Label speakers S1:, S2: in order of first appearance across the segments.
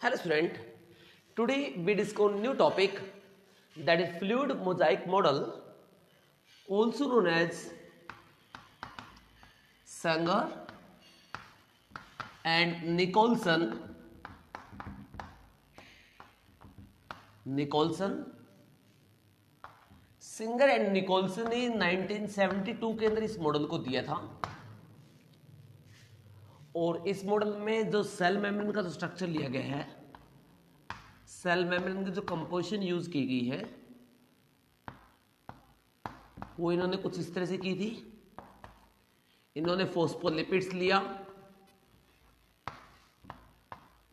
S1: Hello student, today we discuss new topic that is fluid mosaic model, also known as Sanger and Nicholson Singer and Nicolson ने 1972 के अंदर इस model को दिया था। और इस मॉडल में जो सेल मेम्ब्रेन का जो स्ट्रक्चर लिया गया है, सेल मेम्ब्रेन की जो कंपोजिशन यूज की गई है वो इन्होंने कुछ इस तरह से की थी। इन्होंने फॉस्फोलिपिड्स लिया,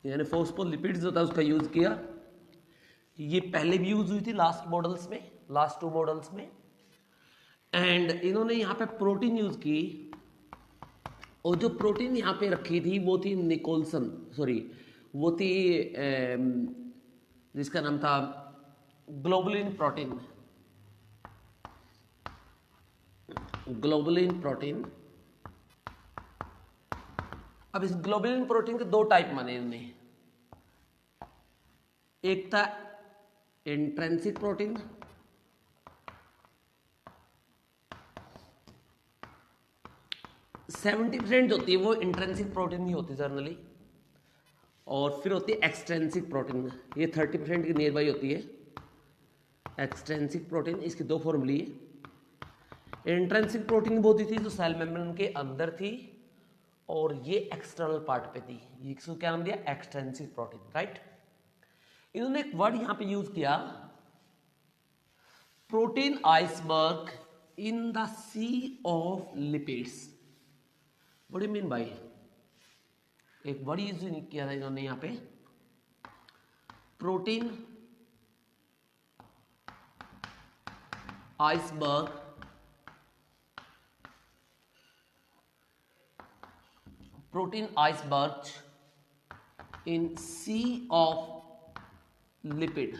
S1: यानी फॉस्फोलिपिड्स जो था उसका यूज किया। ये पहले भी यूज हुई थी लास्ट टू मॉडल्स में। एंड इन्होंने यहाँ पे प्रोटीन यूज की, और जो प्रोटीन यहाँ पे रखी थी वो थी वो थी जिसका नाम था ग्लोबुलिन प्रोटीन। अब इस ग्लोबुलिन प्रोटीन के दो टाइप माने इन्होंने। एक था इंट्रिंसिक प्रोटीन, सेवेंटी % जो होती है वो इंट्रिंसिक प्रोटीन नहीं होती जनरली, और फिर होती है एक्सट्रिंसिक प्रोटीन। ये 30% की नियर बाई होती है एक्सट्रिंसिक प्रोटीन। इसकी दो फॉर्मूले है। इंट्रिंसिक प्रोटीन वो होती थी जो सेल मेम्ब्रेन के अंदर थी, और ये एक्सटर्नल पार्ट पे थी। ये इसको क्या नाम दिया? Extrinsic protein, right. इन्होंने एक वर्ड यहां पे यूज किया, protein iceberg in the sea of lipids. What do you mean by? एक वर्ड यूज किया था इन्होंने यहां पे, protein iceberg in sea of lipid.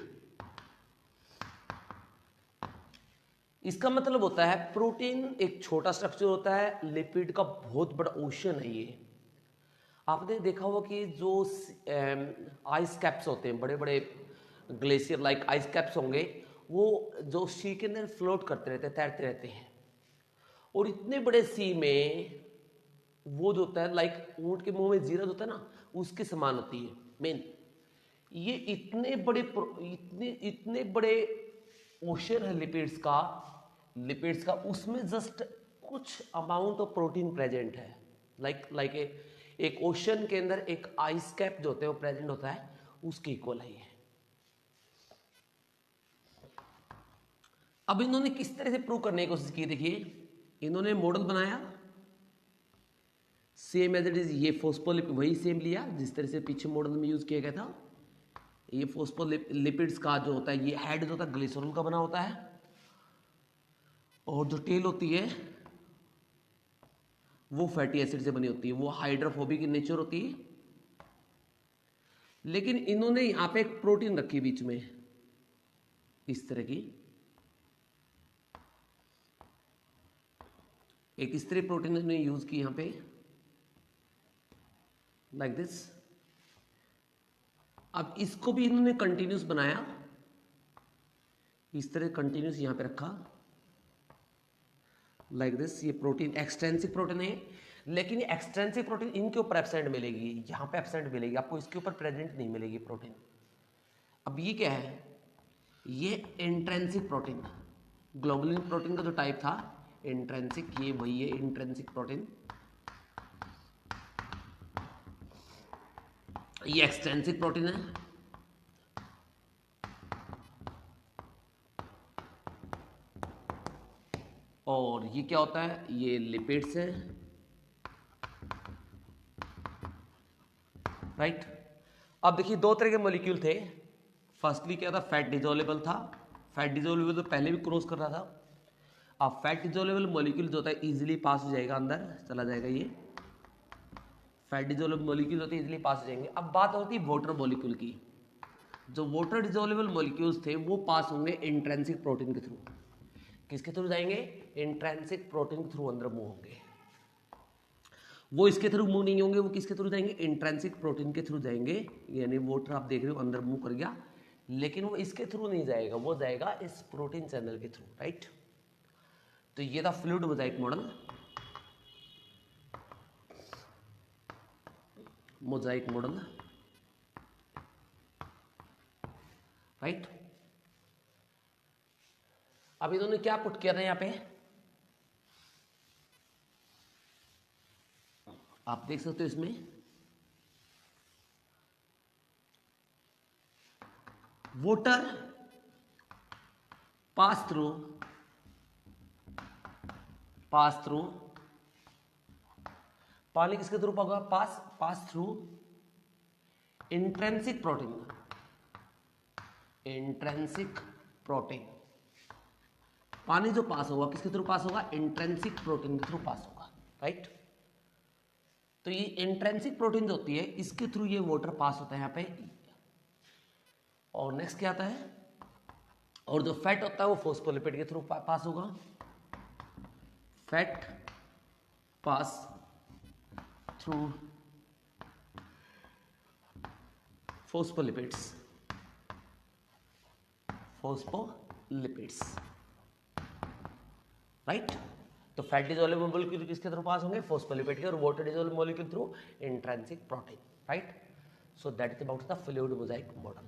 S1: इसका मतलब होता है प्रोटीन एक छोटा स्ट्रक्चर होता है, लिपिड का बहुत बड़ा ओशन है ये। आपने देखा होगा कि जो आइस कैप्स होते हैं, बड़े बड़े ग्लेशियर लाइक आइस कैप्स होंगे, वो जो सी के अंदर फ्लोट करते रहते हैं, तैरते रहते हैं। और इतने बड़े सी में वो जो होता है लाइक ऊंट के मुंह में जीरा होता है ना, उसके समान होती है मेन। ये इतने बड़े ओशन है लिपिड्स का, उसमें जस्ट कुछ अमाउंट ऑफ प्रोटीन प्रेजेंट है। लाइक एक ओशन के अंदर एक आइस कैप जो होते हैं वो प्रेजेंट होता है, उसके इक्वल है ये। अब इन्होंने किस तरह से प्रूव करने की कोशिश की? देखिए, इन्होंने मॉडल बनाया सेम एज इट इज। ये फॉस्फोलिपिड वही सेम लिया जिस तरह से पीछे मॉडल में यूज किया गया था। ये फॉस्फोलिपिड्स का जो होता है, ये हेड जो होता है ग्लिसरॉल का बना होता है, और जो टेल होती है वो फैटी एसिड से बनी होती है। वो हाइड्रोफोबिक इन नेचर होती है। लेकिन इन्होंने यहां पे एक प्रोटीन रखी बीच में इस तरह की, एक इस तरह प्रोटीन इन्होंने यूज की यहां पे लाइक दिस। अब इसको भी इन्होंने कंटिन्यूस बनाया, इस तरह कंटिन्यूस यहां पे रखा लाइक दिस। ये प्रोटीन एक्सटेंसिव प्रोटीन है, लेकिन ये एक्सटेंसिव प्रोटीन इनके ऊपर एब्सेंट मिलेगी, यहां पे एब्सेंट मिलेगी आपको, इसके ऊपर प्रेजेंट नहीं मिलेगी प्रोटीन। अब ये क्या है? ये इंट्रिंसिक प्रोटीन, ग्लोबुलिन प्रोटीन का जो टाइप था इंट्रिंसिक, ये वही है इंट्रिंसिक प्रोटीन। ये एक्सटेंसिव प्रोटीन है, और ये क्या होता है? ये लिपिड्स है, राइट। अब देखिए, दो तरह के मॉलिक्यूल थे। फर्स्टली क्या था? फैट डिजोलेबल था। फैट डिजोलेबल तो पहले भी क्रॉस कर रहा था। अब फैट डिजोलेबल मॉलिक्यूल जो होता है इजीली पास हो जाएगा, अंदर चला जाएगा। ये फैट डिजोलेबल मॉलिक्यूल होते हैं इजीली पास हो जाएंगे। अब बात होती है वाटर मॉलिक्यूल की। जो वाटर डिजोलेबल मॉलिक्यूल्स थे वो पास होंगे इंट्रिंसिक प्रोटीन के थ्रू। किसके थ्रू जाएंगे? इंट्रिंसिक प्रोटीन के थ्रू अंदर मूव होंगे। वो इसके थ्रू मूव नहीं होंगे, वो किसके थ्रू जाएंगे, इंट्रिंसिक प्रोटीन के थ्रू जाएंगे। यानी वाटर आप देख रहे हो अंदर मूव कर गया, लेकिन वो इसके थ्रू नहीं जाएगा, वो जाएगा इस प्रोटीन चैनल के थ्रू, राइट। तो ये था fluid mosaic model, Mosaic model, right. अब इन्होंने क्या पुट किया था यहां पे, आप देख सकते हो इसमें वाटर पास थ्रू पानी किसके थ्रू होगा, पास थ्रू इंट्रिंसिक प्रोटीन। पानी जो पास होगा किसके थ्रू पास होगा, इंट्रिंसिक प्रोटीन के थ्रू पास होगा, राइट। तो ये इंट्रिंसिक प्रोटीन जो होती है इसके थ्रू ये वाटर पास होता है यहाँ पे। और नेक्स्ट क्या आता है, और जो फैट होता है वो फोस्फोलिपिड के थ्रू पास होगा, fat pass through phospholipids, right. तो फैट डिसॉल्वेबल मॉलिक्यूल किसके थ्रू पास होंगे, फोस्फोलिपिड के, और water dissolvable molecule through intrinsic protein, right. So that is about the fluid mosaic model.